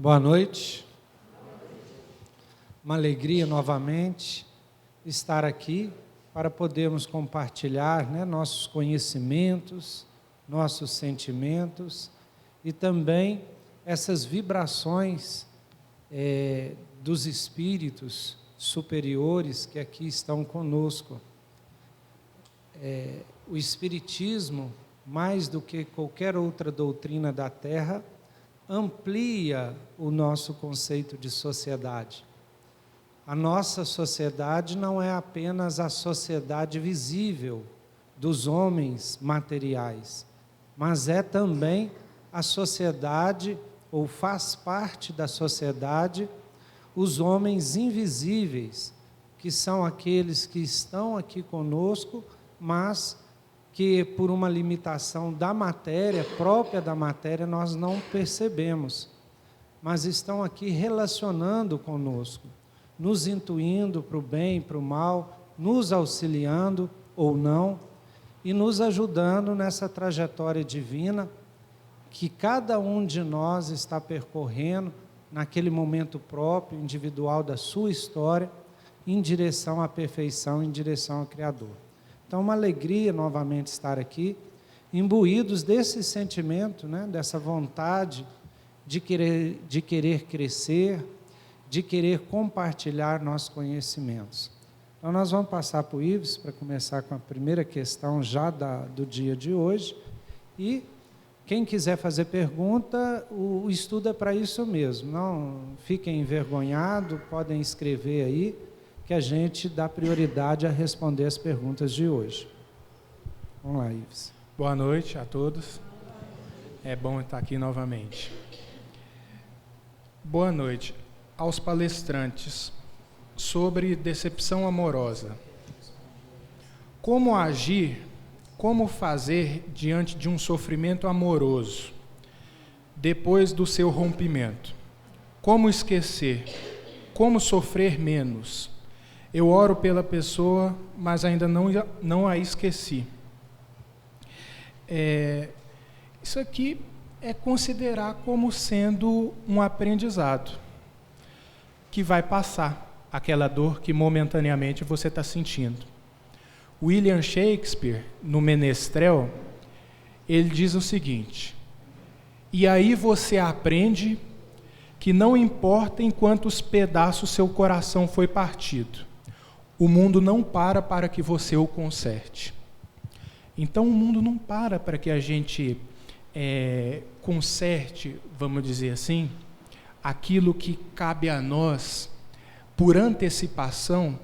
Boa noite. Uma alegria novamente estar aqui para podermos compartilhar, nossos conhecimentos, nossos sentimentos e também essas vibrações dos espíritos superiores que aqui estão conosco. O Espiritismo, mais do que qualquer outra doutrina da Terra, amplia o nosso conceito de sociedade. A nossa sociedade não é apenas a sociedade visível dos homens materiais, mas é também a sociedade, ou faz parte da sociedade, os homens invisíveis, que são aqueles que estão aqui conosco, mas que por uma limitação da matéria, própria da matéria, nós não percebemos, mas estão aqui relacionando conosco, nos intuindo para o bem e para o mal, nos auxiliando ou não, e nos ajudando nessa trajetória divina que cada um de nós está percorrendo naquele momento próprio, individual da sua história, em direção à perfeição, em direção ao Criador. Então, uma alegria novamente estar aqui, imbuídos desse sentimento, dessa vontade de querer crescer, de querer compartilhar nossos conhecimentos. Então, nós vamos passar para o Ives para começar com a primeira questão já do dia de hoje. E quem quiser fazer pergunta, o estudo é para isso mesmo. Não fiquem envergonhados, podem escrever aí, que a gente dá prioridade a responder as perguntas de hoje. Vamos lá, Ives. Boa noite a todos. É bom estar aqui novamente. Boa noite aos palestrantes sobre decepção amorosa. Como agir, como fazer diante de um sofrimento amoroso, depois do seu rompimento? Como esquecer? Como sofrer menos? Eu oro pela pessoa, mas ainda não a esqueci. Isso aqui é considerar como sendo um aprendizado, que vai passar aquela dor que momentaneamente você está sentindo. William Shakespeare, no Menestrel, ele diz o seguinte: e aí você aprende que não importa em quantos pedaços seu coração foi partido, o mundo não para que você o conserte. Então, o mundo não para que a gente conserte, vamos dizer assim, aquilo que cabe a nós, por antecipação,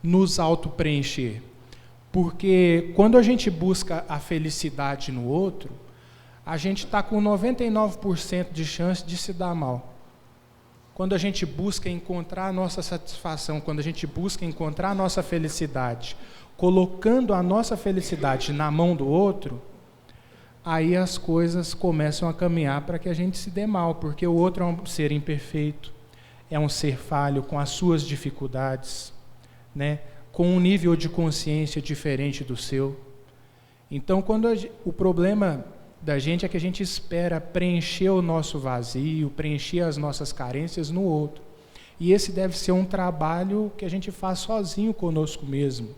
nos auto-preencher. Porque quando a gente busca a felicidade no outro, a gente está com 99% de chance de se dar mal. Quando a gente busca encontrar a nossa satisfação, quando a gente busca encontrar a nossa felicidade, colocando a nossa felicidade na mão do outro, aí as coisas começam a caminhar para que a gente se dê mal, porque o outro é um ser imperfeito, é um ser falho, com as suas dificuldades, com um nível de consciência diferente do seu. Então, o problema da gente é que a gente espera preencher o nosso vazio, preencher as nossas carências no outro. E esse deve ser um trabalho que a gente faz sozinho conosco mesmo,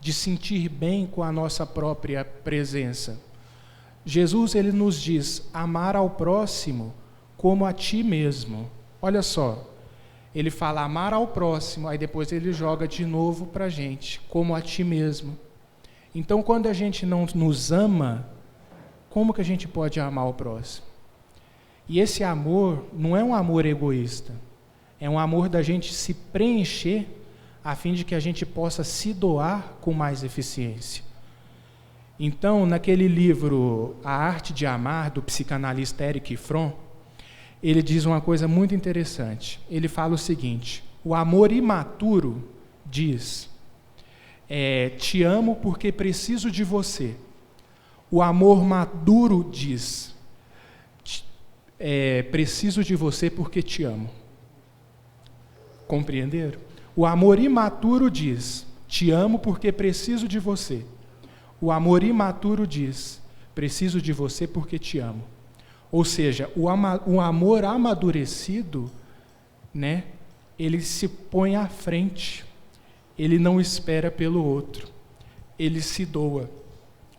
de sentir bem com a nossa própria presença. Jesus, ele nos diz, amar ao próximo como a ti mesmo. Olha só, ele fala amar ao próximo, aí depois ele joga de novo para a gente, como a ti mesmo. Então, quando a gente não nos ama, como que a gente pode amar o próximo? E esse amor não é um amor egoísta, é um amor da gente se preencher a fim de que a gente possa se doar com mais eficiência. Então, naquele livro A Arte de Amar, do psicanalista Erich Fromm, ele diz uma coisa muito interessante. Ele fala o seguinte: o amor imaturo diz, te amo porque preciso de você. O amor maduro diz, preciso de você porque te amo. Compreenderam? O amor imaturo diz, te amo porque preciso de você. O amor imaturo diz, preciso de você porque te amo. Ou seja, o amor amadurecido, né, ele se põe à frente, ele não espera pelo outro, ele se doa.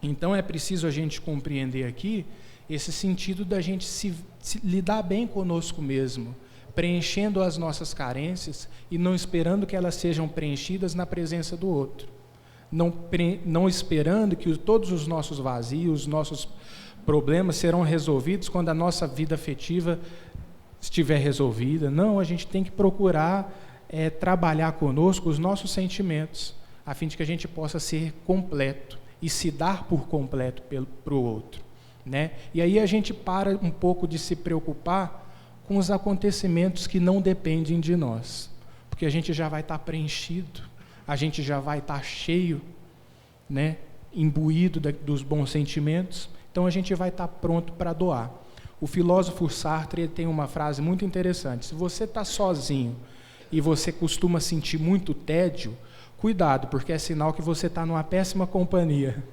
Então é preciso a gente compreender aqui esse sentido da gente se lidar bem conosco mesmo, preenchendo as nossas carências e não esperando que elas sejam preenchidas na presença do outro. Não esperando que todos os nossos vazios, os nossos problemas serão resolvidos quando a nossa vida afetiva estiver resolvida. Não, a gente tem que procurar trabalhar conosco os nossos sentimentos, a fim de que a gente possa ser completo e se dar por completo para o outro, né? E aí a gente para um pouco de se preocupar com os acontecimentos que não dependem de nós, porque a gente já vai estar preenchido, a gente já vai estar cheio, né, imbuído dos bons sentimentos, então a gente vai estar pronto para doar. O filósofo Sartre tem uma frase muito interessante: se você está sozinho e você costuma sentir muito tédio, cuidado, porque é sinal que você está numa péssima companhia.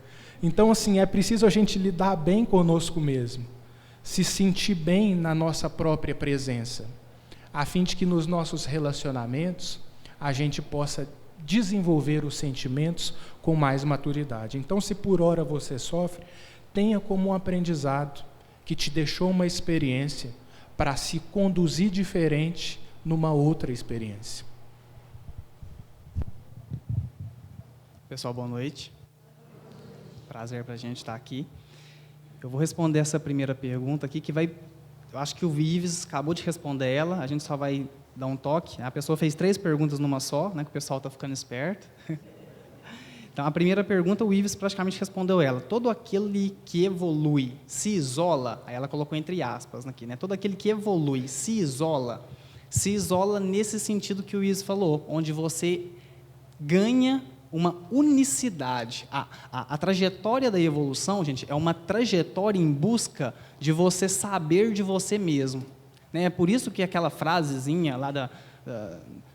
Então, assim, é preciso a gente lidar bem conosco mesmo, se sentir bem na nossa própria presença, a fim de que nos nossos relacionamentos a gente possa desenvolver os sentimentos com mais maturidade. Então, se por hora você sofre, tenha como um aprendizado que te deixou uma experiência para se conduzir diferente numa outra experiência. Pessoal, boa noite. Prazer para a gente estar aqui. Eu vou responder essa primeira pergunta aqui, eu acho que o Vives acabou de responder ela, a gente só vai dar um toque. A pessoa fez 3 perguntas numa só, né, que o pessoal está ficando esperto. Então, a primeira pergunta, o Ives praticamente respondeu ela. Todo aquele que evolui, se isola, aí ela colocou entre aspas aqui, né? Todo aquele que evolui, se isola nesse sentido que o Ives falou, onde você ganha uma unicidade. A trajetória da evolução, gente, é uma trajetória em busca de você saber de você mesmo. Né? É por isso que aquela frasezinha lá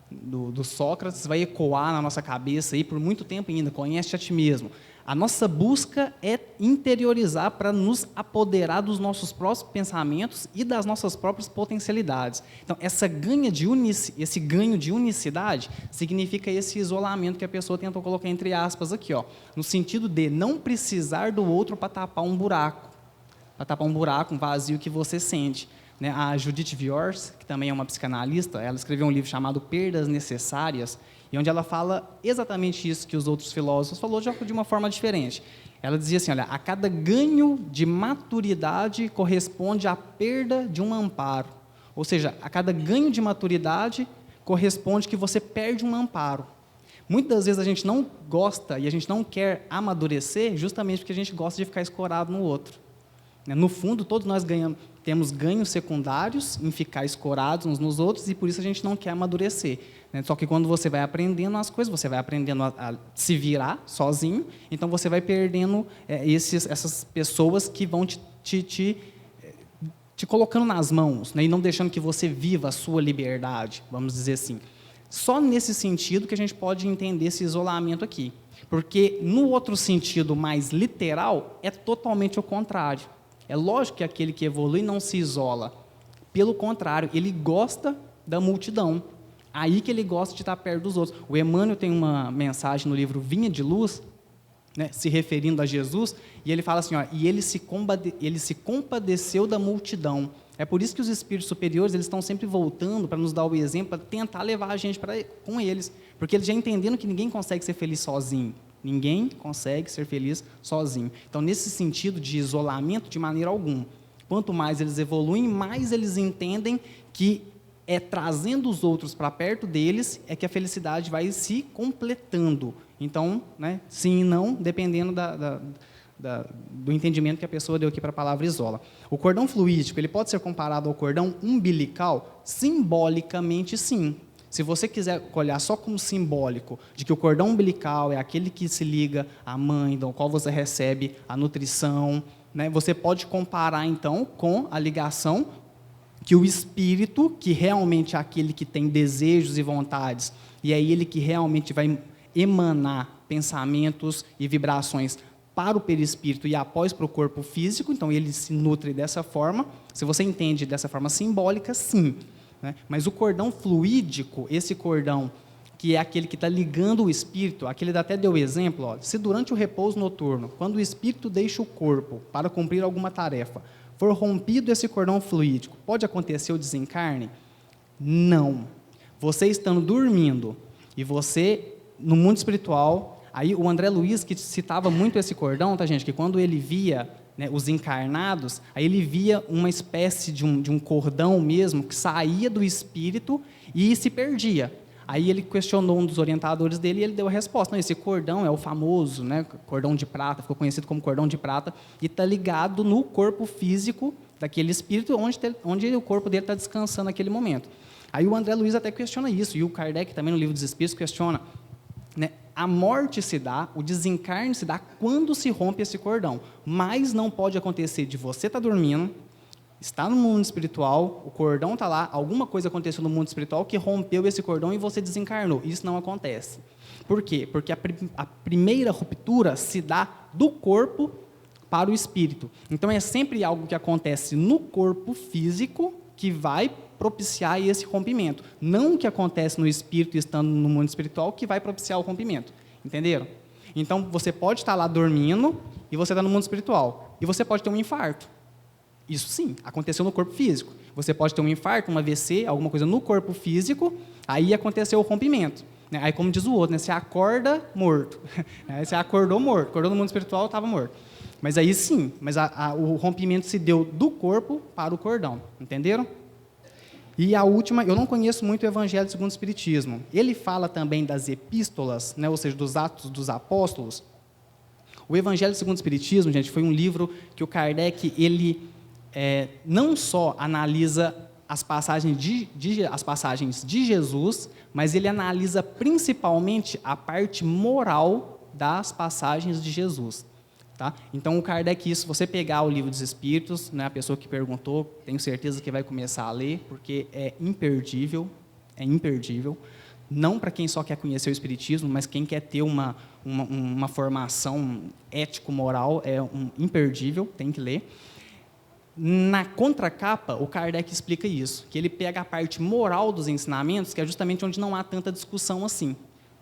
do Sócrates vai ecoar na nossa cabeça aí por muito tempo ainda: conhece a ti mesmo. A nossa busca é interiorizar para nos apoderar dos nossos próprios pensamentos e das nossas próprias potencialidades. Então, esse ganho de unicidade significa esse isolamento que a pessoa tentou colocar entre aspas aqui, ó, no sentido de não precisar do outro para tapar um buraco, um vazio que você sente. Né? A Judith Viors, que também é uma psicanalista, ela escreveu um livro chamado Perdas Necessárias, e onde ela fala exatamente isso que os outros filósofos falou, já de uma forma diferente. Ela dizia assim, olha, a cada ganho de maturidade corresponde à perda de um amparo. Ou seja, a cada ganho de maturidade corresponde que você perde um amparo. Muitas vezes a gente não gosta e a gente não quer amadurecer justamente porque a gente gosta de ficar escorado no outro. No fundo, todos nós temos ganhos secundários em ficar escorados uns nos outros, e por isso a gente não quer amadurecer. Só que quando você vai aprendendo as coisas, você vai aprendendo a se virar sozinho, então você vai perdendo essas pessoas que vão te colocando nas mãos, né, e não deixando que você viva a sua liberdade, vamos dizer assim. Só nesse sentido que a gente pode entender esse isolamento aqui. Porque no outro sentido mais literal, é totalmente o contrário. É lógico que aquele que evolui não se isola. Pelo contrário, ele gosta da multidão. Aí que ele gosta de estar perto dos outros. O Emmanuel tem uma mensagem no livro Vinha de Luz, né, se referindo a Jesus, e ele fala assim, ó, e ele se compadeceu da multidão. É por isso que os espíritos superiores eles estão sempre voltando para nos dar o exemplo, para tentar levar a gente com eles. Porque eles já entenderam que ninguém consegue ser feliz sozinho. Ninguém consegue ser feliz sozinho. Então, nesse sentido de isolamento, de maneira alguma. Quanto mais eles evoluem, mais eles entendem que é trazendo os outros para perto deles é que a felicidade vai se completando. Então, né, sim e não, dependendo do entendimento que a pessoa deu aqui para a palavra isola. O cordão fluídico, ele pode ser comparado ao cordão umbilical? Simbolicamente, sim. Se você quiser olhar só como simbólico, de que o cordão umbilical é aquele que se liga à mãe, do qual você recebe a nutrição, né, você pode comparar, então, com a ligação que o espírito, que realmente é aquele que tem desejos e vontades, e é ele que realmente vai emanar pensamentos e vibrações para o perispírito e após para o corpo físico, então ele se nutre dessa forma. Se você entende dessa forma simbólica, sim. Né? Mas o cordão fluídico, esse cordão que é aquele que está ligando o espírito, aquele até deu exemplo, ó, se durante o repouso noturno, quando o espírito deixa o corpo para cumprir alguma tarefa, for rompido esse cordão fluídico, pode acontecer o desencarne? Não. Você estando dormindo e você, no mundo espiritual, aí o André Luiz, que citava muito esse cordão, tá, gente, que quando ele via, né, os encarnados, aí ele via uma espécie de um cordão mesmo, que saía do espírito e se perdia. Aí ele questionou um dos orientadores dele e ele deu a resposta. Não, esse cordão é o famoso, né, cordão de prata, ficou conhecido como cordão de prata, e está ligado no corpo físico daquele espírito, onde o corpo dele está descansando naquele momento. Aí o André Luiz até questiona isso, e o Kardec também no Livro dos Espíritos questiona, né, a morte se dá, o desencarne se dá quando se rompe esse cordão, mas não pode acontecer de você estar dormindo, está no mundo espiritual, o cordão está lá, alguma coisa aconteceu no mundo espiritual que rompeu esse cordão e você desencarnou. Isso não acontece. Por quê? Porque a primeira ruptura se dá do corpo para o espírito. Então, é sempre algo que acontece no corpo físico que vai propiciar esse rompimento. Não o que acontece no espírito estando no mundo espiritual que vai propiciar o rompimento. Entenderam? Então, você pode estar lá dormindo e você está no mundo espiritual. E você pode ter um infarto. Isso sim, aconteceu no corpo físico. Você pode ter um infarto, um AVC, alguma coisa no corpo físico, aí aconteceu o rompimento. Aí, como diz o outro, né, você acorda morto. Você acordou morto, acordou no mundo espiritual, estava morto. Mas aí sim, mas o rompimento se deu do corpo para o cordão. Entenderam? E a última, eu não conheço muito o Evangelho segundo o Espiritismo. Ele fala também das epístolas, né, ou seja, dos Atos dos Apóstolos. O Evangelho segundo o Espiritismo, gente, foi um livro que o Kardec, ele não só analisa as passagens de Jesus, mas ele analisa principalmente a parte moral das passagens de Jesus. Tá? Então, o Kardec, se você pegar o Livro dos Espíritos, né, a pessoa que perguntou, tenho certeza que vai começar a ler, porque é imperdível, não para quem só quer conhecer o Espiritismo, mas quem quer ter uma formação ético-moral, é imperdível, tem que ler. Na contracapa, o Kardec explica isso, que ele pega a parte moral dos ensinamentos, que é justamente onde não há tanta discussão assim.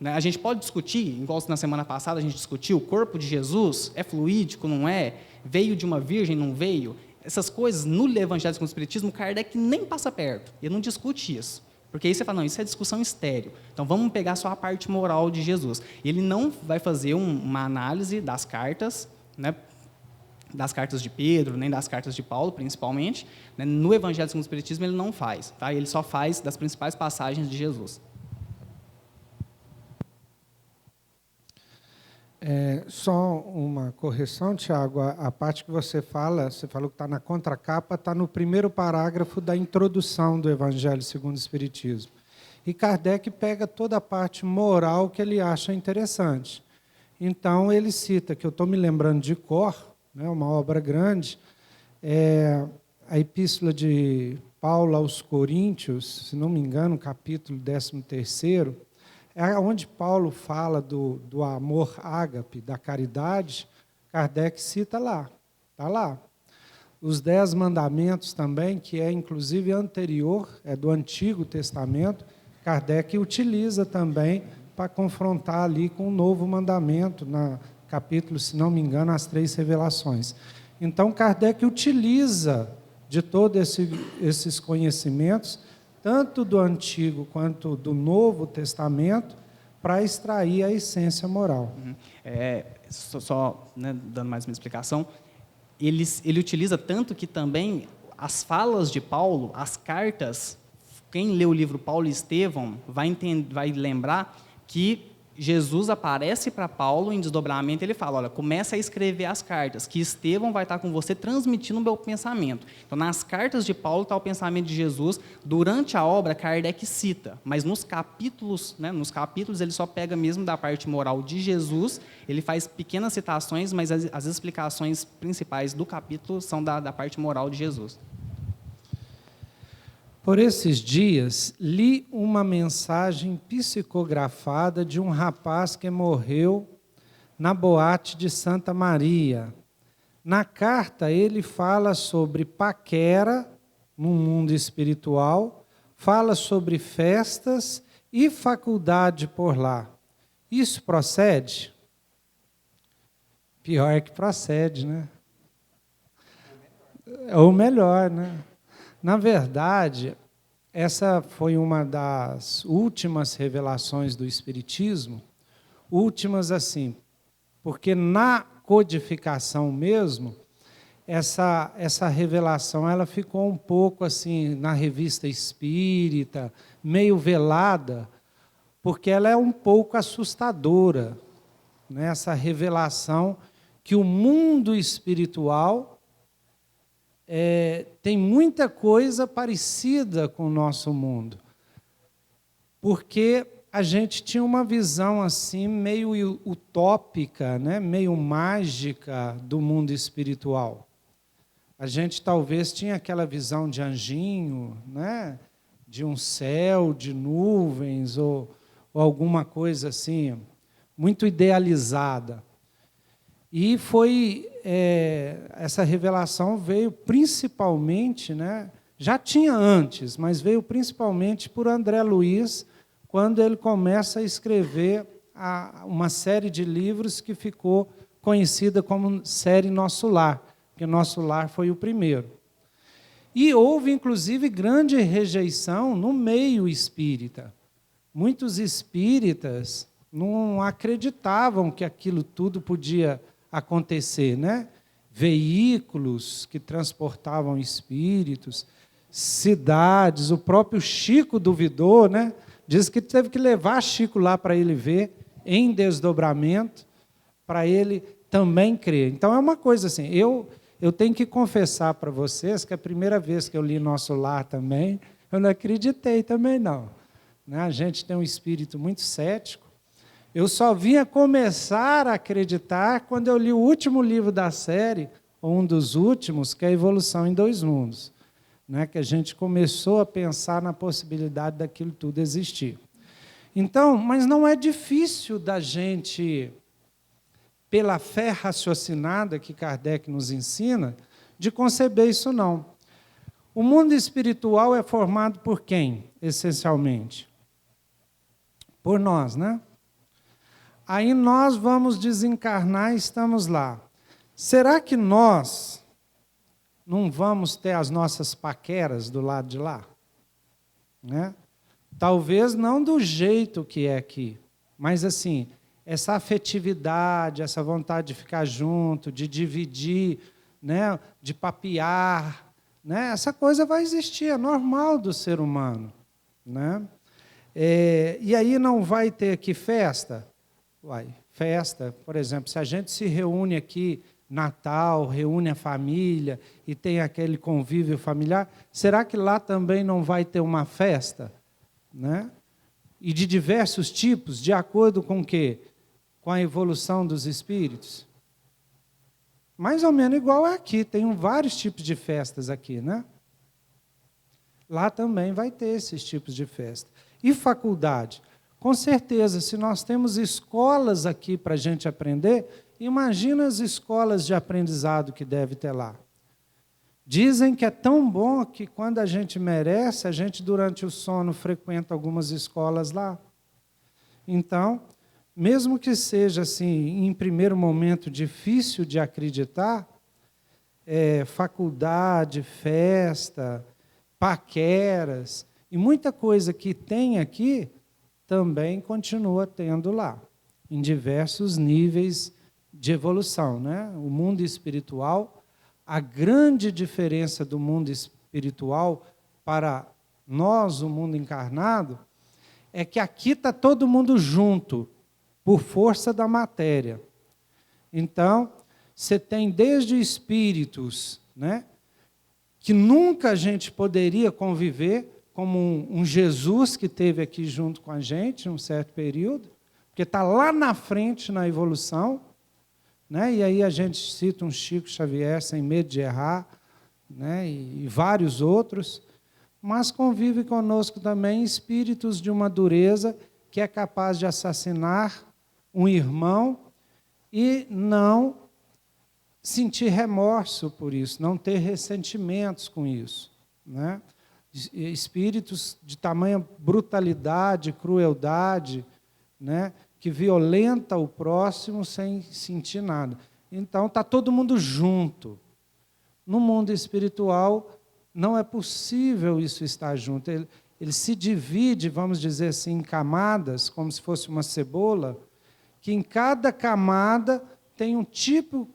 A gente pode discutir, igual na semana passada a gente discutiu, o corpo de Jesus é fluídico, não é? Veio de uma virgem, não veio? Essas coisas, no Evangelho segundo o Espiritismo, o Kardec nem passa perto, ele não discute isso. Porque aí você fala, não, isso é discussão estéril. Então, vamos pegar só a parte moral de Jesus. Ele não vai fazer uma análise das cartas, né, das cartas de Pedro, nem das cartas de Paulo, principalmente. Né, no Evangelho segundo o Espiritismo, ele não faz. Tá? Ele só faz das principais passagens de Jesus. Só uma correção, Tiago, a parte que você falou que está na contracapa, está no primeiro parágrafo da introdução do Evangelho segundo o Espiritismo. E Kardec pega toda a parte moral que ele acha interessante. Então, ele cita, que eu estou me lembrando de cor, né, uma obra grande, a Epístola de Paulo aos Coríntios, se não me engano, capítulo 13º, é onde Paulo fala do amor ágape, da caridade. Kardec cita lá, está lá. Os 10 mandamentos também, que é inclusive anterior, é do Antigo Testamento, Kardec utiliza também para confrontar ali com o novo mandamento, na capítulo, se não me engano, as 3 revelações. Então, Kardec utiliza de todos esses conhecimentos, tanto do Antigo quanto do Novo Testamento, para extrair a essência moral. Só né, dando mais uma explicação, ele utiliza tanto que também as falas de Paulo, as cartas, quem lê o livro Paulo e Estevão vai lembrar que Jesus aparece para Paulo em desdobramento, ele fala, olha, começa a escrever as cartas, que Estevão vai estar com você transmitindo o meu pensamento. Então, nas cartas de Paulo está o pensamento de Jesus, durante a obra, Kardec cita, mas nos capítulos ele só pega mesmo da parte moral de Jesus, ele faz pequenas citações, mas as explicações principais do capítulo são da parte moral de Jesus. Por esses dias, li uma mensagem psicografada de um rapaz que morreu na boate de Santa Maria. Na carta, ele fala sobre paquera no mundo espiritual, fala sobre festas e faculdade por lá. Isso procede? Pior é que procede, né? Ou melhor, né? Na verdade, essa foi uma das últimas revelações do Espiritismo, últimas assim, porque na codificação mesmo, essa revelação ela ficou um pouco assim na Revista Espírita, meio velada, porque ela é um pouco assustadora, né? Essa revelação que o mundo espiritual tem muita coisa parecida com o nosso mundo, porque a gente tinha uma visão assim meio utópica, né? Meio mágica do mundo espiritual. A gente talvez tinha aquela visão de anjinho, né? De um céu, de nuvens, ou alguma coisa assim, muito idealizada. E foi essa revelação veio principalmente, né? Já tinha antes, mas veio principalmente por André Luiz, quando ele começa a escrever uma série de livros que ficou conhecida como série Nosso Lar, porque Nosso Lar foi o primeiro. E houve, inclusive, grande rejeição no meio espírita. Muitos espíritas não acreditavam que aquilo tudo podia acontecer, né? Veículos que transportavam espíritos, cidades, o próprio Chico duvidou, né? Diz que teve que levar Chico lá para ele ver, em desdobramento, para ele também crer. Então é uma coisa assim, eu tenho que confessar para vocês que a primeira vez que eu li Nosso Lar também, eu não acreditei também não. Né? A gente tem um espírito muito cético. Eu só vinha começar a acreditar quando eu li o último livro da série, ou um dos últimos, que é a Evolução em Dois Mundos, né? Que a gente começou a pensar na possibilidade daquilo tudo existir. Então, mas não é difícil da gente, pela fé raciocinada que Kardec nos ensina, de conceber isso não. O mundo espiritual é formado por quem, essencialmente? Por nós, né? Aí nós vamos desencarnar e estamos lá. Será que nós não vamos ter as nossas paqueras do lado de lá? Né? Talvez não do jeito que é aqui, mas assim, essa afetividade, essa vontade de ficar junto, de dividir, né? De papear, né? Essa coisa vai existir, é normal do ser humano. Né? E aí não vai ter aqui festa? Festa, por exemplo, se a gente se reúne aqui, Natal, reúne a família e tem aquele convívio familiar, será que lá também não vai ter uma festa? Né? E de diversos tipos, de acordo com o quê? Com a evolução dos espíritos? Mais ou menos igual aqui, tem vários tipos de festas aqui, né? Lá também vai ter esses tipos de festa. E faculdade? Com certeza, se nós temos escolas aqui para a gente aprender, imagina as escolas de aprendizado que deve ter lá. Dizem que é tão bom que quando a gente merece, a gente durante o sono frequenta algumas escolas lá. Então, mesmo que seja assim, em primeiro momento difícil de acreditar, faculdade, festa, paqueras, e muita coisa que tem aqui, também continua tendo lá, em diversos níveis de evolução. Né? O mundo espiritual, a grande diferença do mundo espiritual para nós, o mundo encarnado, é que aqui está todo mundo junto, por força da matéria. Então, você tem desde espíritos, né, que nunca a gente poderia conviver, como um Jesus que esteve aqui junto com a gente, em um certo período, porque está lá na frente na evolução, né? E aí a gente cita um Chico Xavier, sem medo de errar, né? E vários outros, mas convive conosco também espíritos de uma dureza que é capaz de assassinar um irmão e não sentir remorso por isso, não ter ressentimentos com isso, né? Espíritos de tamanha brutalidade, crueldade, né? Que violenta o próximo sem sentir nada. Então, está todo mundo junto. No mundo espiritual, não é possível isso estar junto. Ele se divide, vamos dizer assim, em camadas, como se fosse uma cebola, que em cada camada tem um tipo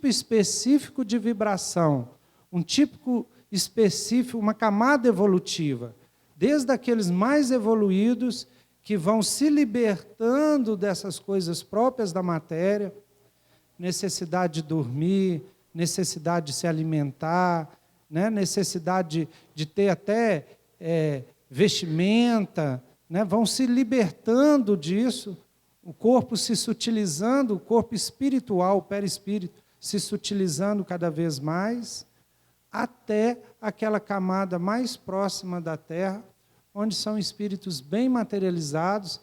específico de vibração, um tipo específico, uma camada evolutiva, desde aqueles mais evoluídos que vão se libertando dessas coisas próprias da matéria, necessidade de dormir, necessidade de se alimentar, né? Necessidade de ter até vestimenta, né? Vão se libertando disso, o corpo se sutilizando, o corpo espiritual, o perispírito, se sutilizando cada vez mais, até aquela camada mais próxima da Terra, onde são espíritos bem materializados,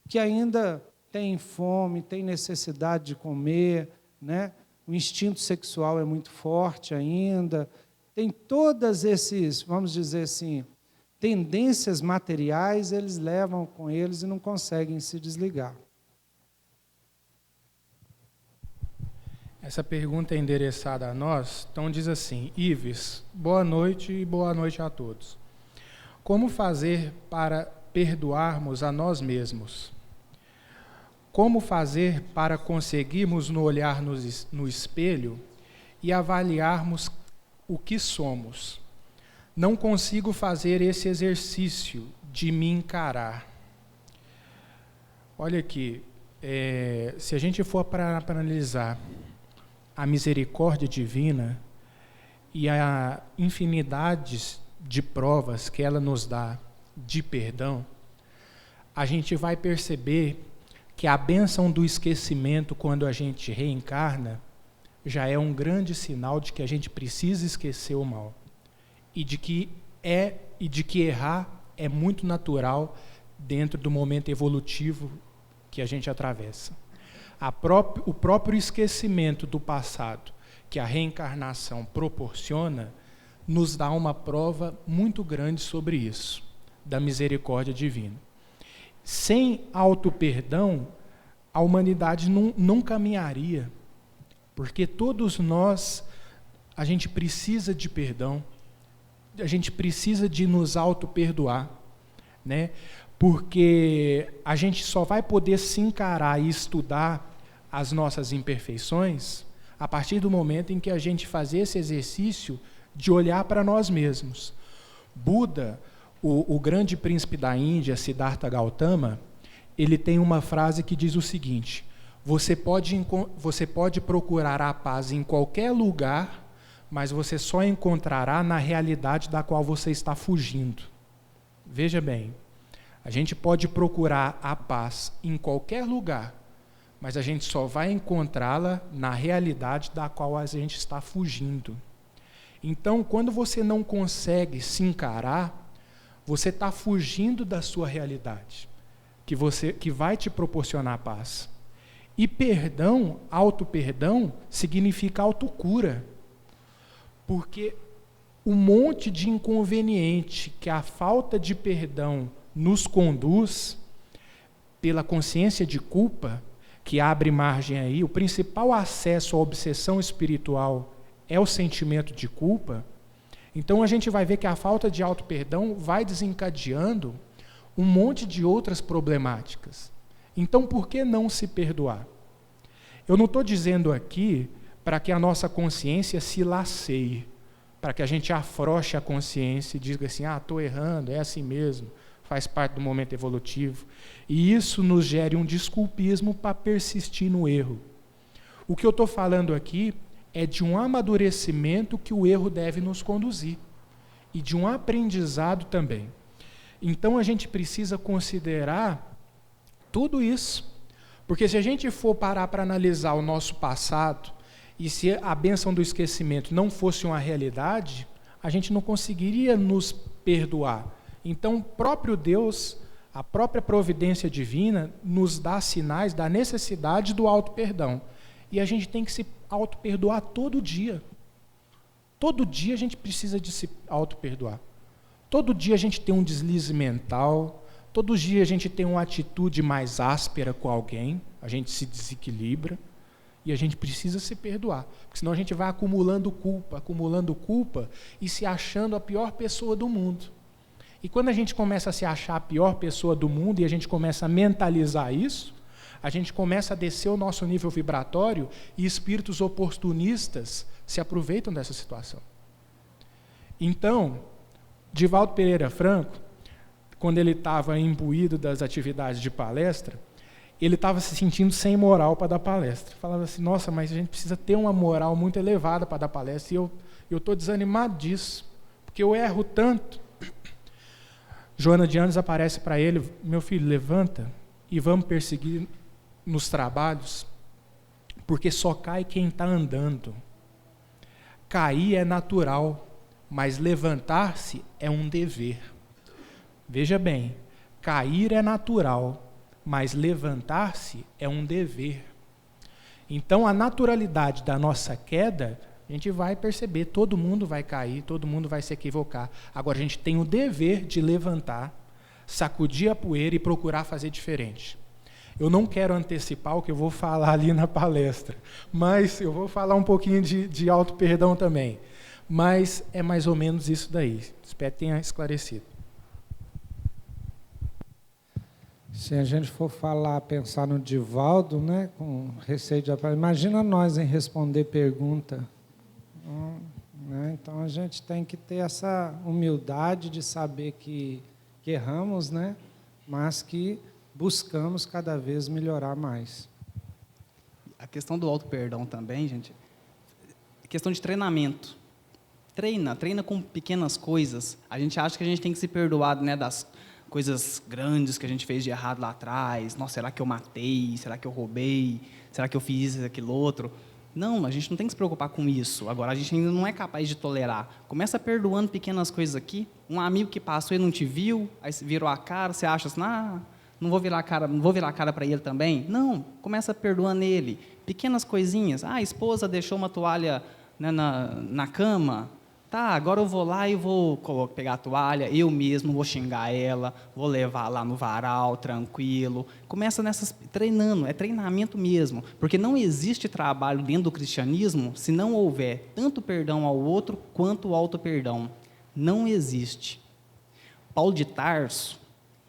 que ainda têm fome, têm necessidade de comer, né? O instinto sexual é muito forte ainda, tem todas esses, vamos dizer assim, tendências materiais, eles levam com eles e não conseguem se desligar. Essa pergunta é endereçada a nós, então diz assim: Ives, boa noite e boa noite a todos. Como fazer para perdoarmos a nós mesmos? Como fazer para conseguirmos nos olhar no espelho e avaliarmos o que somos? Não consigo fazer esse exercício de me encarar. Olha aqui, se a gente for para analisar a misericórdia divina e a infinidade de provas que ela nos dá de perdão, a gente vai perceber que a bênção do esquecimento, quando a gente reencarna, já é um grande sinal de que a gente precisa esquecer o mal e de que errar é muito natural dentro do momento evolutivo que a gente atravessa. O próprio esquecimento do passado que a reencarnação proporciona nos dá uma prova muito grande sobre isso, da misericórdia divina. Sem auto-perdão, a humanidade não caminharia, porque todos nós, a gente precisa de perdão, a gente precisa de nos auto-perdoar, né? Porque a gente só vai poder se encarar e estudar as nossas imperfeições a partir do momento em que a gente fazer esse exercício de olhar para nós mesmos. Buda, o grande príncipe da Índia, Siddhartha Gautama, ele tem uma frase que diz o seguinte: você pode procurar a paz em qualquer lugar, mas você só encontrará na realidade da qual você está fugindo. Veja bem, a gente pode procurar a paz em qualquer lugar, mas a gente só vai encontrá-la na realidade da qual a gente está fugindo. Então, quando você não consegue se encarar, você está fugindo da sua realidade, que vai te proporcionar paz. E perdão, auto-perdão, significa autocura. Porque o monte de inconveniente que a falta de perdão nos conduz, pela consciência de culpa, que abre margem aí, o principal acesso à obsessão espiritual é o sentimento de culpa. Então a gente vai ver que a falta de auto-perdão vai desencadeando um monte de outras problemáticas. Então por que não se perdoar? Eu não estou dizendo aqui para que a nossa consciência se laceie, para que a gente afrouxe a consciência e diga assim: estou errando, é assim mesmo, faz parte do momento evolutivo. E isso nos gere um desculpismo para persistir no erro. O que eu estou falando aqui é de um amadurecimento que o erro deve nos conduzir, e de um aprendizado também. Então a gente precisa considerar tudo isso, porque se a gente for parar para analisar o nosso passado, e se a bênção do esquecimento não fosse uma realidade, a gente não conseguiria nos perdoar. Então o próprio Deus A própria providência divina nos dá sinais da necessidade do auto-perdão. E a gente tem que se auto-perdoar todo dia. Todo dia a gente precisa de se auto-perdoar. Todo dia a gente tem um deslize mental, todo dia a gente tem uma atitude mais áspera com alguém, a gente se desequilibra e a gente precisa se perdoar. Porque senão a gente vai acumulando culpa e se achando a pior pessoa do mundo. E quando a gente começa a se achar a pior pessoa do mundo e a gente começa a mentalizar isso, a gente começa a descer o nosso nível vibratório e espíritos oportunistas se aproveitam dessa situação. Então, Divaldo Pereira Franco, quando ele estava imbuído das atividades de palestra, ele estava se sentindo sem moral para dar palestra. Falava assim, nossa, mas a gente precisa ter uma moral muito elevada para dar palestra, e eu estou desanimado disso, porque eu erro tanto. Joana de Anjos aparece para ele, meu filho, levanta e vamos perseguir nos trabalhos, porque só cai quem está andando. Cair é natural, mas levantar-se é um dever. Veja bem, cair é natural, mas levantar-se é um dever. Então, a naturalidade da nossa queda, a gente vai perceber, todo mundo vai cair, todo mundo vai se equivocar. Agora, a gente tem o dever de levantar, sacudir a poeira e procurar fazer diferente. Eu não quero antecipar o que eu vou falar ali na palestra, mas eu vou falar um pouquinho de auto-perdão também. Mas é mais ou menos isso daí. Espero que tenha esclarecido. Se a gente for pensar no Divaldo, né, com receio de... Imagina nós em responder pergunta. Né? Então, a gente tem que ter essa humildade de saber que erramos, né, mas que buscamos cada vez melhorar mais. A questão do auto-perdão também, gente, é questão de treinamento. Treina com pequenas coisas. A gente acha que a gente tem que se perdoar, né, das coisas grandes que a gente fez de errado lá atrás. Nossa, será que eu matei? Será que eu roubei? Será que eu fiz isso, aquilo, outro? Não, a gente não tem que se preocupar com isso. Agora, a gente ainda não é capaz de tolerar. Começa perdoando pequenas coisas aqui. Um amigo que passou e não te viu, aí virou a cara, você acha assim, não vou virar a cara para ele também? Não, começa perdoando ele. Pequenas coisinhas. A esposa deixou uma toalha, né, na cama. Tá, agora eu vou lá e vou pegar a toalha, eu mesmo vou xingar ela, vou levar lá no varal, tranquilo. Começa treinando, é treinamento mesmo. Porque não existe trabalho dentro do cristianismo se não houver tanto perdão ao outro quanto o auto-perdão. Não existe. Paulo de Tarso,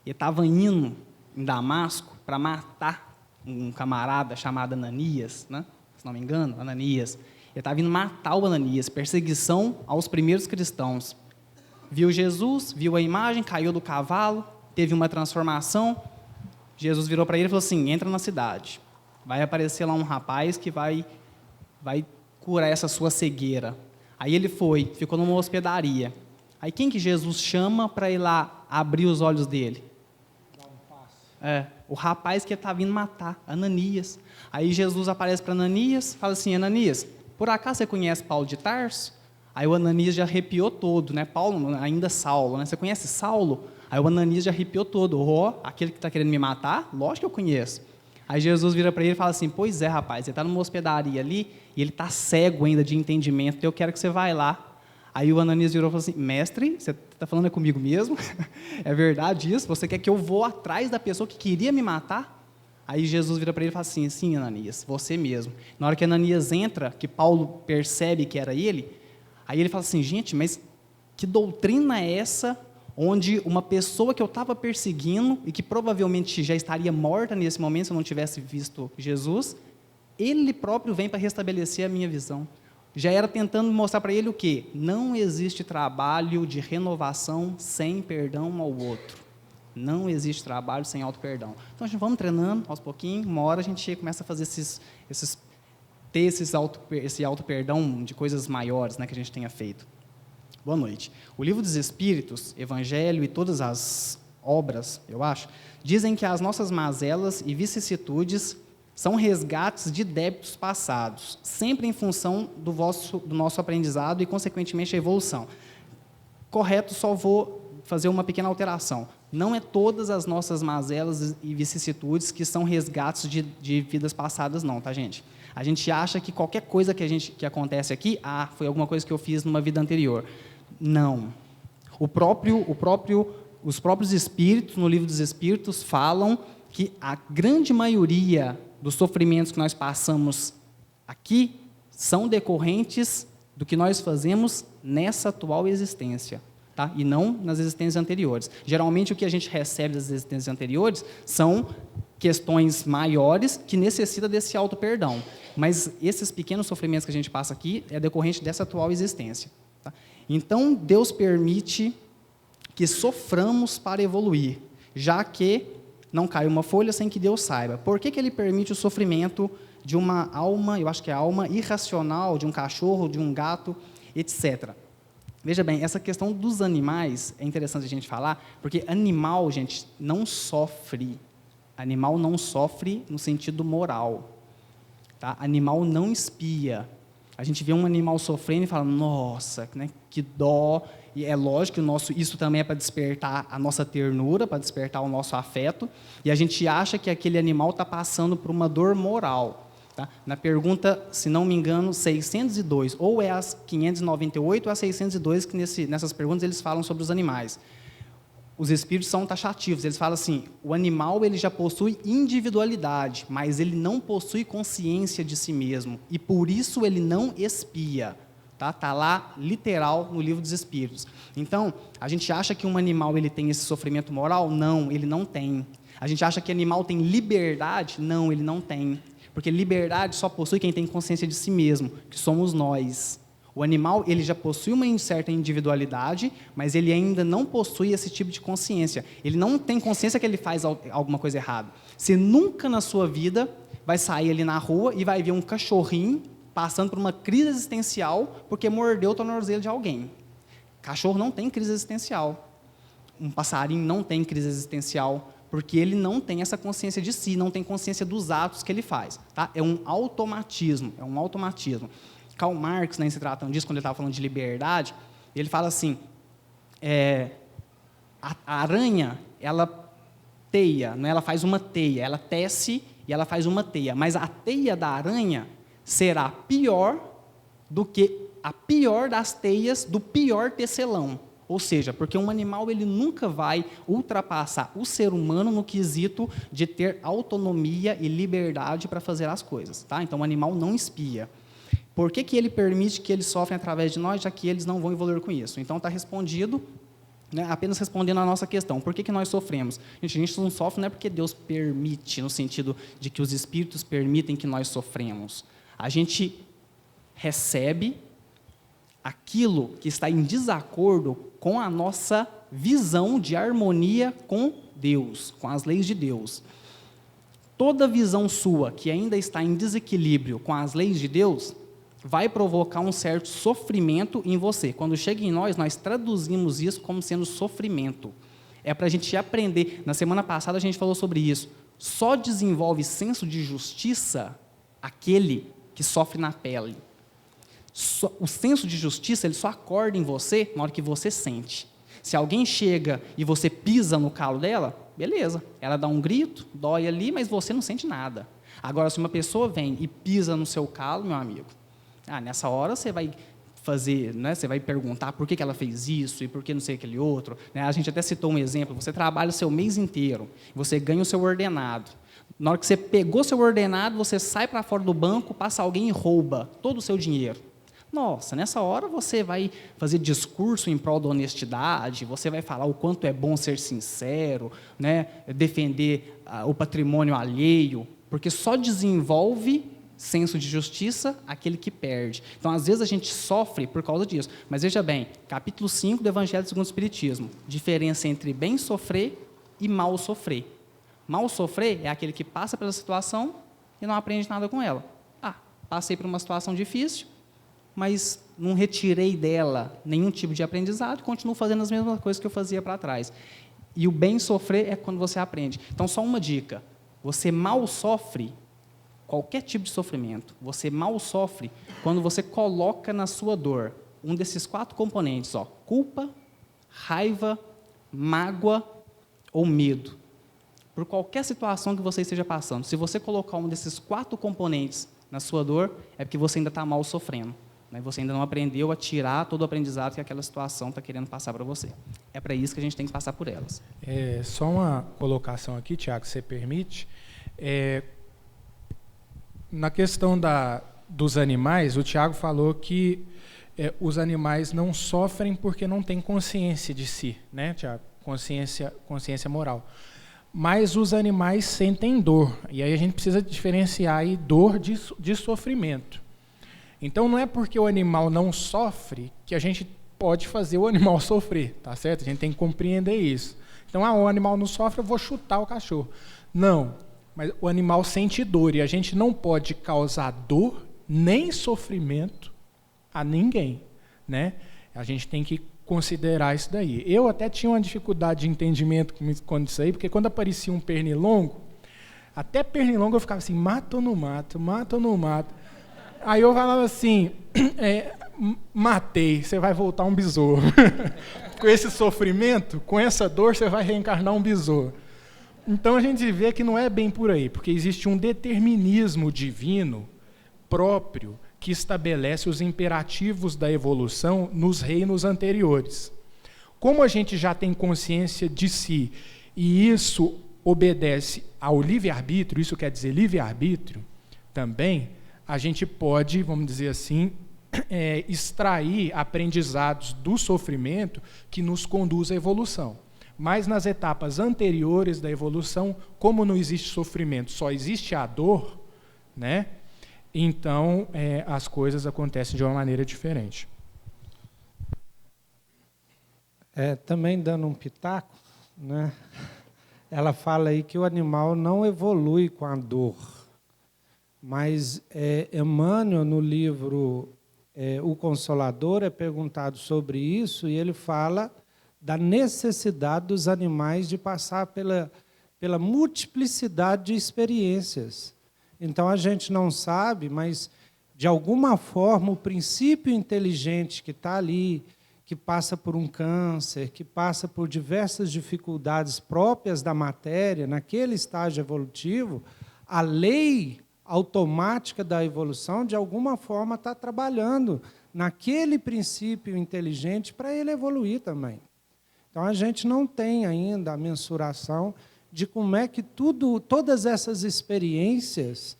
ele estava indo em Damasco para matar um camarada chamado Ananias, né? Se não me engano, Ananias. Ele estava vindo matar o Ananias, perseguição aos primeiros cristãos. Viu Jesus, viu a imagem, caiu do cavalo, teve uma transformação. Jesus virou para ele e falou assim, entra na cidade. Vai aparecer lá um rapaz que vai curar essa sua cegueira. Aí ele ficou numa hospedaria. Aí quem que Jesus chama para ir lá abrir os olhos dele? O rapaz que está vindo matar, Ananias. Aí Jesus aparece para Ananias, fala assim, Ananias, por acaso você conhece Paulo de Tarso? Aí o Ananias já arrepiou todo, né? Paulo, ainda Saulo, né? Você conhece Saulo? Aí o Ananias já arrepiou todo. Aquele que está querendo me matar? Lógico que eu conheço. Aí Jesus vira para ele e fala assim, pois é, rapaz, você está numa hospedaria ali e ele está cego ainda de entendimento, então eu quero que você vá lá. Aí o Ananias virou e falou assim, mestre, você está falando comigo mesmo? É verdade isso? Você quer que eu vou atrás da pessoa que queria me matar? Aí Jesus vira para ele e fala assim, sim, Ananias, você mesmo. Na hora que Ananias entra, que Paulo percebe que era ele, aí ele fala assim, gente, mas que doutrina é essa onde uma pessoa que eu estava perseguindo e que provavelmente já estaria morta nesse momento se eu não tivesse visto Jesus, ele próprio vem para restabelecer a minha visão. Já era tentando mostrar para ele o quê? Não existe trabalho de renovação sem perdão ao outro. Não existe trabalho sem auto-perdão. Então, a gente vamos treinando aos pouquinhos, uma hora a gente começa a fazer esse auto-perdão de coisas maiores, né, que a gente tenha feito. Boa noite. O Livro dos Espíritos, Evangelho e todas as obras, eu acho, dizem que as nossas mazelas e vicissitudes são resgates de débitos passados, sempre em função do nosso aprendizado e, consequentemente, a evolução. Correto, só vou fazer uma pequena alteração. Não é todas as nossas mazelas e vicissitudes que são resgates de vidas passadas, não, tá, gente? A gente acha que qualquer coisa que acontece aqui, foi alguma coisa que eu fiz numa vida anterior. Não. Os próprios Espíritos, no Livro dos Espíritos, falam que a grande maioria dos sofrimentos que nós passamos aqui são decorrentes do que nós fazemos nessa atual existência, tá? E não nas existências anteriores. Geralmente, o que a gente recebe das existências anteriores são questões maiores que necessitam desse auto-perdão. Mas esses pequenos sofrimentos que a gente passa aqui é decorrente dessa atual existência. Tá? Então, Deus permite que soframos para evoluir, já que não cai uma folha sem que Deus saiba. Por que Ele permite o sofrimento de uma alma, eu acho que é a alma irracional, de um cachorro, de um gato, etc. Veja bem, essa questão dos animais é interessante a gente falar, porque animal, gente, não sofre. Animal não sofre no sentido moral. Tá? Animal não espia. A gente vê um animal sofrendo e fala, nossa, né, que dó. E é lógico que isso também é para despertar a nossa ternura, para despertar o nosso afeto. E a gente acha que aquele animal está passando por uma dor moral. Tá? Na pergunta, se não me engano, 602, ou é as 598 ou a 602, que nessas perguntas eles falam sobre os animais. Os espíritos são taxativos, eles falam assim, o animal ele já possui individualidade, mas ele não possui consciência de si mesmo, e por isso ele não espia. Tá lá, literal, no Livro dos Espíritos. Então, a gente acha que um animal ele tem esse sofrimento moral? Não, ele não tem. A gente acha que animal tem liberdade? Não, ele não tem. Porque liberdade só possui quem tem consciência de si mesmo, que somos nós. O animal ele já possui uma certa individualidade, mas ele ainda não possui esse tipo de consciência. Ele não tem consciência que ele faz alguma coisa errada. Você nunca na sua vida vai sair ali na rua e vai ver um cachorrinho passando por uma crise existencial porque mordeu o tornozelo de alguém. Cachorro não tem crise existencial. Um passarinho não tem crise existencial, porque ele não tem essa consciência de si, não tem consciência dos atos que ele faz. Tá? É um automatismo. Karl Marx, né, se tratando disso, quando ele estava falando de liberdade, ele fala assim, a aranha, ela teia, né, ela faz uma teia, ela tece e ela faz uma teia, mas a teia da aranha será pior do que a pior das teias do pior tecelão. Ou seja, porque um animal ele nunca vai ultrapassar o ser humano no quesito de ter autonomia e liberdade para fazer as coisas. Tá? Então, o animal não espia. Por que ele permite que eles sofrem através de nós, já que eles não vão evoluir com isso? Então, está respondido, né, apenas respondendo a nossa questão. Por que nós sofremos? A gente não sofre não é porque Deus permite, no sentido de que os espíritos permitem que nós sofremos. A gente recebe aquilo que está em desacordo com a nossa visão de harmonia com Deus, com as leis de Deus. Toda visão sua que ainda está em desequilíbrio com as leis de Deus vai provocar um certo sofrimento em você. Quando chega em nós traduzimos isso como sendo sofrimento. É para a gente aprender. Na semana passada a gente falou sobre isso. Só desenvolve senso de justiça aquele que sofre na pele. O senso de justiça ele só acorda em você na hora que você sente. Se alguém chega e você pisa no calo dela, beleza, ela dá um grito, dói ali, mas você não sente nada. Agora, se uma pessoa vem e pisa no seu calo, meu amigo, nessa hora você vai fazer, né, você vai perguntar por que ela fez isso e por que não sei aquele outro. Né? A gente até citou um exemplo, você trabalha o seu mês inteiro, você ganha o seu ordenado. Na hora que você pegou seu ordenado, você sai para fora do banco, passa alguém e rouba todo o seu dinheiro. Nossa, nessa hora você vai fazer discurso em prol da honestidade, você vai falar o quanto é bom ser sincero, né, defender o patrimônio alheio, porque só desenvolve senso de justiça aquele que perde. Então, às vezes, a gente sofre por causa disso. Mas veja bem, capítulo 5 do Evangelho segundo o Espiritismo, diferença entre bem sofrer e mal sofrer. Mal sofrer é aquele que passa pela situação e não aprende nada com ela. Passei por uma situação difícil, mas não retirei dela nenhum tipo de aprendizado, continuo fazendo as mesmas coisas que eu fazia para trás. E o bem sofrer é quando você aprende. Então, só uma dica, você mal sofre qualquer tipo de sofrimento, você mal sofre quando você coloca na sua dor um desses 4 componentes, culpa, raiva, mágoa ou medo, por qualquer situação que você esteja passando, se você colocar um desses 4 componentes na sua dor, é porque você ainda está mal sofrendo. Né? Você ainda não aprendeu a tirar todo o aprendizado que aquela situação está querendo passar para você. É para isso que a gente tem que passar por elas. Só uma colocação aqui, Tiago, se você permite. Na questão dos animais, o Tiago falou que os animais não sofrem porque não têm consciência de si, né, Tiago? Consciência moral. Mas os animais sentem dor. E aí a gente precisa diferenciar aí dor de sofrimento. Então não é porque o animal não sofre que a gente pode fazer o animal sofrer, tá certo? A gente tem que compreender isso. Então, o animal não sofre, eu vou chutar o cachorro. Não, mas o animal sente dor e a gente não pode causar dor nem sofrimento a ninguém, né? A gente tem que considerar isso daí. Eu até tinha uma dificuldade de entendimento com isso aí, porque quando aparecia um pernilongo, até pernilongo eu ficava assim, mato ou não mato, mato ou não mato. Aí eu falava assim, matei, você vai voltar um besouro. Com esse sofrimento, com essa dor, você vai reencarnar um besouro. Então a gente vê que não é bem por aí, porque existe um determinismo divino próprio que estabelece os imperativos da evolução nos reinos anteriores. Como a gente já tem consciência de si, e isso obedece ao livre-arbítrio, isso quer dizer livre-arbítrio também, a gente pode, vamos dizer assim, extrair aprendizados do sofrimento que nos conduz à evolução. Mas nas etapas anteriores da evolução, como não existe sofrimento, só existe a dor, né? Então as coisas acontecem de uma maneira diferente. Também dando um pitaco, né? Ela fala aí que o animal não evolui com a dor. Mas Emmanuel, no livro O Consolador, é perguntado sobre isso e ele fala da necessidade dos animais de passar pela multiplicidade de experiências. Então, a gente não sabe, mas, de alguma forma, o princípio inteligente que está ali, que passa por um câncer, que passa por diversas dificuldades próprias da matéria, naquele estágio evolutivo, a lei automática da evolução, de alguma forma, está trabalhando naquele princípio inteligente para ele evoluir também. Então, a gente não tem ainda a mensuração de como é que todas essas experiências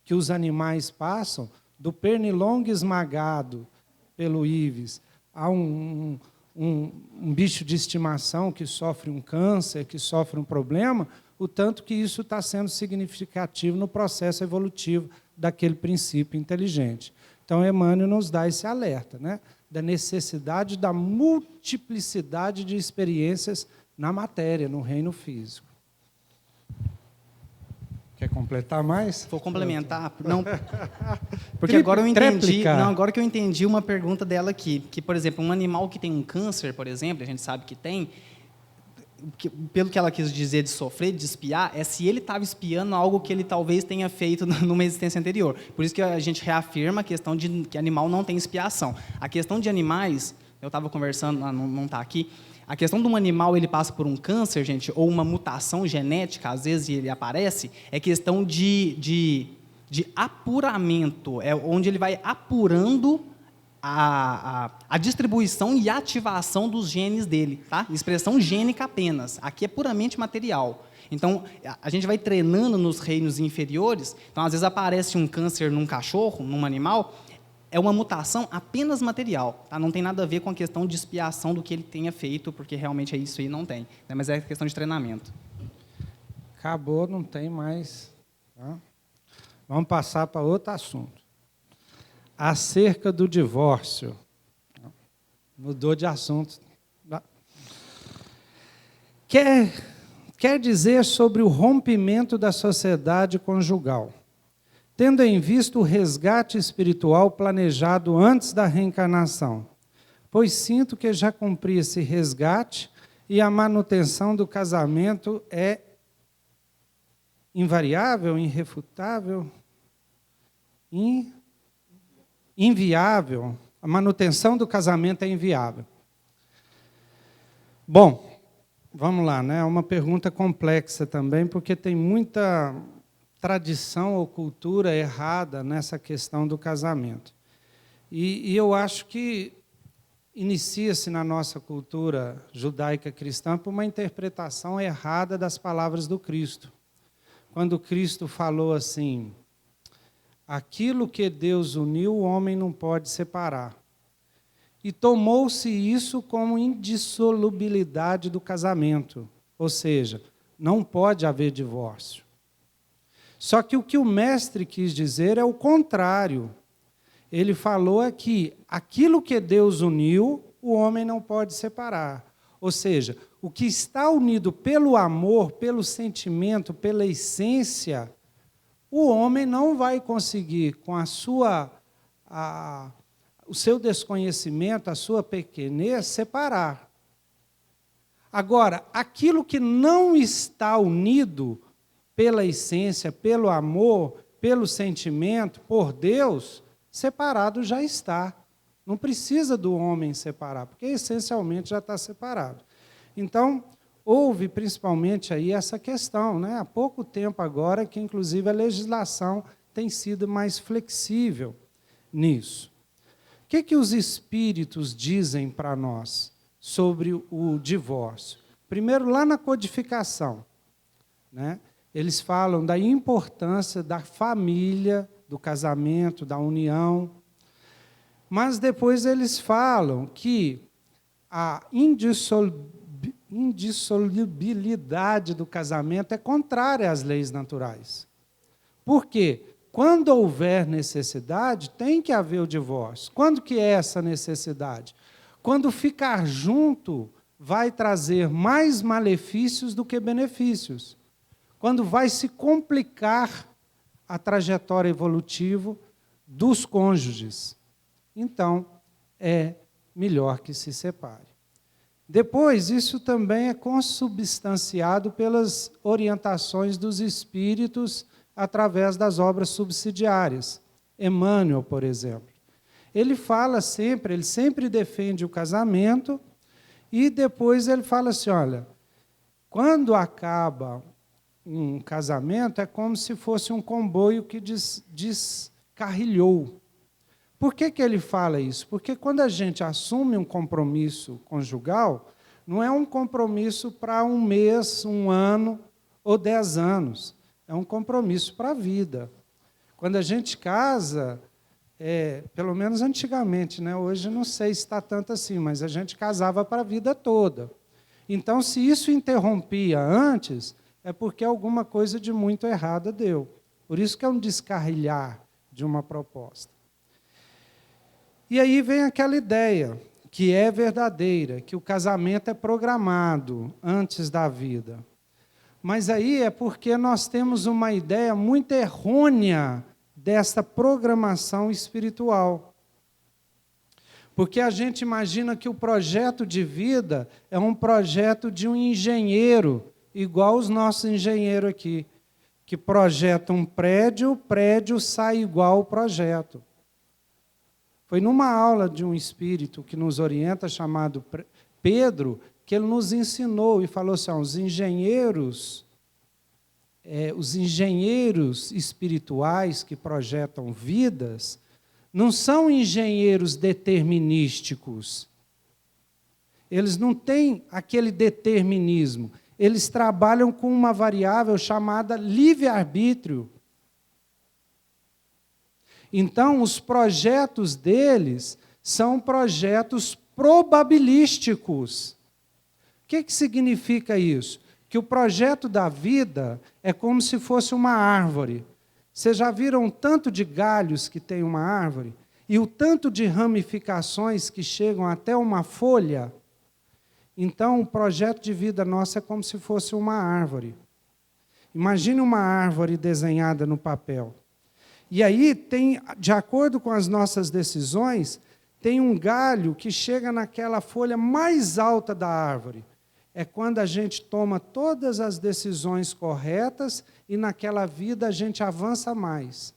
que os animais passam, do pernilongo esmagado pelo Ives, a um bicho de estimação que sofre um câncer, que sofre um problema, o tanto que isso está sendo significativo no processo evolutivo daquele princípio inteligente. Então, Emmanuel nos dá esse alerta, né, da necessidade da multiplicidade de experiências na matéria, no reino físico. Quer completar mais? Vou complementar. Não, porque agora eu entendi. Não, agora que eu entendi uma pergunta dela aqui, que, por exemplo, um animal que tem um câncer, por exemplo, a gente sabe que tem, pelo que ela quis dizer de sofrer, de espiar, é se ele estava espiando algo que ele talvez tenha feito numa existência anterior. Por isso que a gente reafirma a questão de que animal não tem expiação. A questão de animais, eu estava conversando, não está aqui, a questão de um animal, ele passa por um câncer, gente, ou uma mutação genética, às vezes ele aparece, é questão de apuramento, é onde ele vai apurando a distribuição e ativação dos genes dele, tá? Expressão gênica apenas. Aqui é puramente material. Então, a gente vai treinando nos reinos inferiores, então, às vezes aparece um câncer num cachorro, num animal, é uma mutação apenas material, tá? Não tem nada a ver com a questão de expiação do que ele tenha feito, porque realmente é isso aí, não tem, né? Mas é questão de treinamento. Acabou, não tem mais. Tá? Vamos passar para outro assunto. Acerca do divórcio. Mudou de assunto. Quer dizer sobre o rompimento da sociedade conjugal, tendo em vista o resgate espiritual planejado antes da reencarnação, pois sinto que já cumpri esse resgate e a manutenção do casamento é invariável, irrefutável, inviável. A manutenção do casamento é inviável. Bom, vamos lá, né? É uma pergunta complexa também, porque tem muita tradição ou cultura errada nessa questão do casamento. E eu acho que inicia-se na nossa cultura judaica cristã por uma interpretação errada das palavras do Cristo. Quando Cristo falou assim: aquilo que Deus uniu, o homem não pode separar. E tomou-se isso como indissolubilidade do casamento, ou seja, não pode haver divórcio. Só que o que o mestre quis dizer é o contrário. Ele falou aqui, aquilo que Deus uniu, o homem não pode separar. Ou seja, o que está unido pelo amor, pelo sentimento, pela essência, o homem não vai conseguir, com o seu desconhecimento, a sua pequenez, separar. Agora, aquilo que não está unido pela essência, pelo amor, pelo sentimento, por Deus, separado já está. Não precisa do homem separar, porque essencialmente já está separado. Então, houve principalmente aí essa questão, né? Há pouco tempo agora que, inclusive, a legislação tem sido mais flexível nisso. O que os espíritos dizem para nós sobre o divórcio? Primeiro, lá na codificação, né? Eles falam da importância da família, do casamento, da união, mas depois eles falam que a indissolubilidade do casamento é contrária às leis naturais. Por quê? Quando houver necessidade, tem que haver o divórcio. Quando que é essa necessidade? Quando ficar junto vai trazer mais malefícios do que benefícios. Quando vai se complicar a trajetória evolutiva dos cônjuges. Então, é melhor que se separe. Depois, isso também é consubstanciado pelas orientações dos espíritos através das obras subsidiárias. Emmanuel, por exemplo. Ele fala sempre, ele sempre defende o casamento e depois ele fala assim, olha, quando acaba um casamento é como se fosse um comboio que descarrilhou. Por que ele fala isso? Porque quando a gente assume um compromisso conjugal, não é um compromisso para um mês, um ano ou 10 anos. É um compromisso para a vida. Quando a gente casa, pelo menos antigamente, né? Hoje não sei se está tanto assim, mas a gente casava para a vida toda. Então, se isso interrompia antes, é porque alguma coisa de muito errada deu. Por isso que é um descarrilhar de uma proposta. E aí vem aquela ideia, que é verdadeira, que o casamento é programado antes da vida. Mas aí é porque nós temos uma ideia muito errônea dessa programação espiritual. Porque a gente imagina que o projeto de vida é um projeto de um engenheiro, igual os nossos engenheiros aqui, que projetam um prédio, o prédio sai igual ao projeto. Foi numa aula de um espírito que nos orienta, chamado Pedro, que ele nos ensinou e falou assim, os engenheiros espirituais que projetam vidas, não são engenheiros determinísticos. Eles não têm aquele determinismo. Eles trabalham com uma variável chamada livre-arbítrio. Então, os projetos deles são projetos probabilísticos. O que significa isso? Que o projeto da vida é como se fosse uma árvore. Vocês já viram o tanto de galhos que tem uma árvore? E o tanto de ramificações que chegam até uma folha? Então, o projeto de vida nosso é como se fosse uma árvore. Imagine uma árvore desenhada no papel. E aí, de acordo com as nossas decisões, tem um galho que chega naquela folha mais alta da árvore. É quando a gente toma todas as decisões corretas e naquela vida a gente avança mais.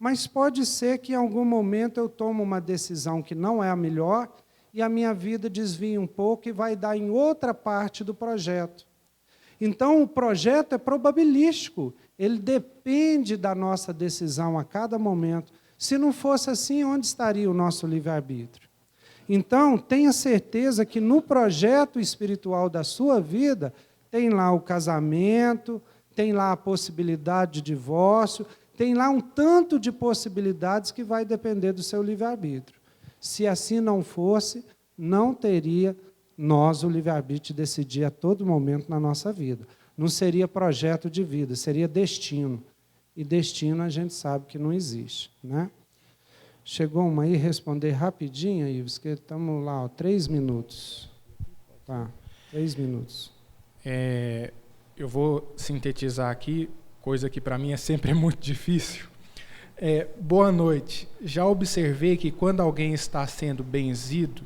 Mas pode ser que em algum momento eu tomo uma decisão que não é a melhor e a minha vida desvia um pouco e vai dar em outra parte do projeto. Então, o projeto é probabilístico, ele depende da nossa decisão a cada momento. Se não fosse assim, onde estaria o nosso livre-arbítrio? Então, tenha certeza que no projeto espiritual da sua vida, tem lá o casamento, tem lá a possibilidade de divórcio, tem lá um tanto de possibilidades que vai depender do seu livre-arbítrio. Se assim não fosse, não teria nós o livre-arbítrio de decidir a todo momento na nossa vida. Não seria projeto de vida, seria destino. E destino a gente sabe que não existe, né? Chegou uma aí, responder rapidinho, Ives, que estamos lá, 3 minutos. Tá, 3 minutos. Eu vou sintetizar aqui, coisa que para mim é sempre muito difícil. Boa noite. Já observei que quando alguém está sendo benzido,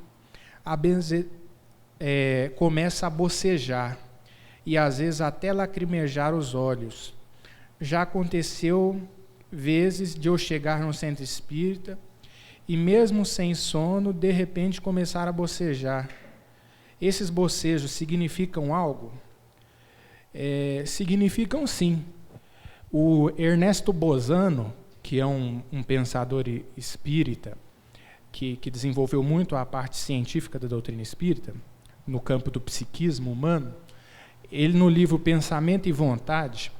começa a bocejar e às vezes até lacrimejar os olhos. Já aconteceu vezes de eu chegar no centro espírita e mesmo sem sono, de repente começar a bocejar. Esses bocejos significam algo? Significam sim. O Ernesto Bozano, que é um pensador espírita, que desenvolveu muito a parte científica da doutrina espírita, no campo do psiquismo humano, ele no livro Pensamento e Vontade,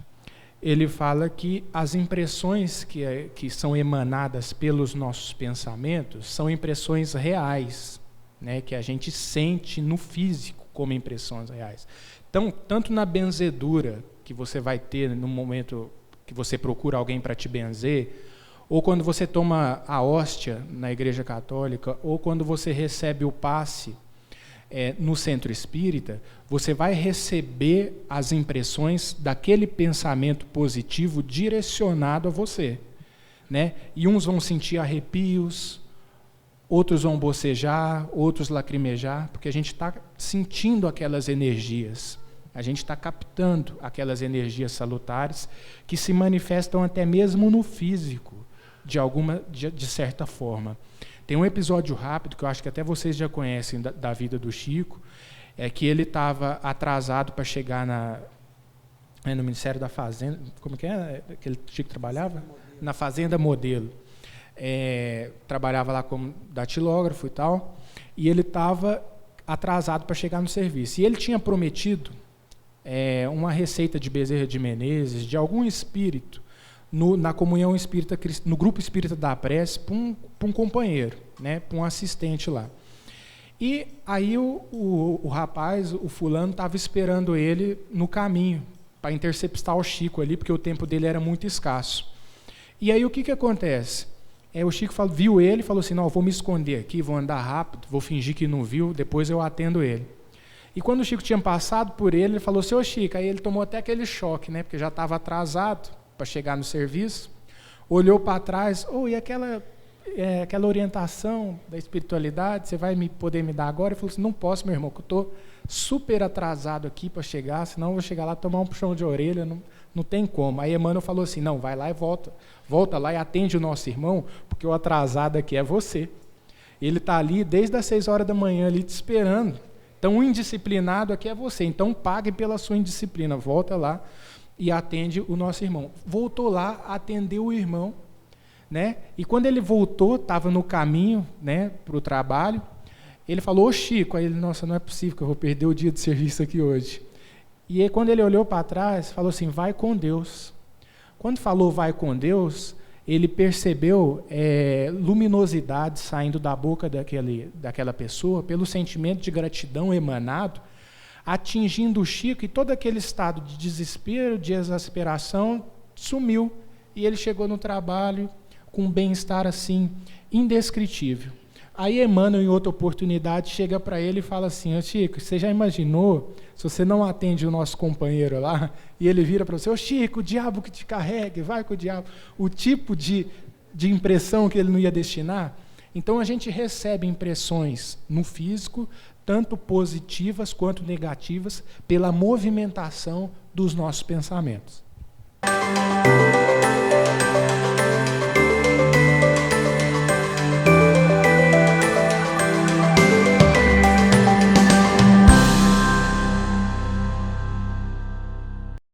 ele fala que as impressões que são emanadas pelos nossos pensamentos são impressões reais, né, que a gente sente no físico como impressões reais. Então, tanto na benzedura que você vai ter no momento que você procura alguém para te benzer, ou quando você toma a hóstia na Igreja Católica, ou quando você recebe o passe no centro espírita, você vai receber as impressões daquele pensamento positivo direcionado a você, né? E uns vão sentir arrepios, outros vão bocejar, outros lacrimejar, porque a gente está sentindo aquelas energias, a gente está captando aquelas energias salutares que se manifestam até mesmo no físico, de certa forma. Tem um episódio rápido, que eu acho que até vocês já conhecem da vida do Chico, que ele estava atrasado para chegar no Ministério da Fazenda, como que é? Aquele Chico trabalhava? Na Fazenda Modelo. Trabalhava lá como datilógrafo e tal, e ele estava atrasado para chegar no serviço. E ele tinha prometido uma receita de Bezerra de Menezes, de algum espírito, na comunhão espírita, no grupo espírita da prece, para um companheiro, né, para um assistente lá. E aí o rapaz, o fulano, estava esperando ele no caminho, para interceptar o Chico ali, porque o tempo dele era muito escasso. E aí o que acontece? O Chico viu ele e falou assim, não, eu vou me esconder aqui, vou andar rápido, vou fingir que não viu, depois eu atendo ele. E quando o Chico tinha passado por ele falou, seu Chico, aí ele tomou até aquele choque, né, porque já estava atrasado para chegar no serviço, olhou para trás, e aquela orientação da espiritualidade, você vai poder me dar agora? Ele falou assim, não posso, meu irmão, que eu estou super atrasado aqui para chegar, senão eu vou chegar lá e tomar um puxão de orelha, não tem como. Aí Emmanuel falou assim, não, vai lá e volta lá e atende o nosso irmão, porque o atrasado aqui é você. Ele está ali desde as 6 horas da manhã ali te esperando, então o indisciplinado aqui é você, então pague pela sua indisciplina, volta lá e atende o nosso irmão. Voltou lá, atendeu o irmão, né? E quando ele voltou, estava no caminho, né, para o trabalho, ele falou, Chico, aí ele, nossa, não é possível que eu vou perder o dia de serviço aqui hoje. E aí, quando ele olhou para trás, falou assim, vai com Deus. Quando falou vai com Deus, ele percebeu luminosidade saindo da boca daquela pessoa, pelo sentimento de gratidão emanado, atingindo o Chico, e todo aquele estado de desespero, de exasperação, sumiu. E ele chegou no trabalho com um bem-estar assim, indescritível. Aí Emmanuel, em outra oportunidade, chega para ele e fala assim, Chico, você já imaginou, se você não atende o nosso companheiro lá, e ele vira para você, Chico, o diabo que te carregue, vai com o diabo, o tipo de impressão que ele não ia destinar? Então a gente recebe impressões no físico, tanto positivas quanto negativas, pela movimentação dos nossos pensamentos.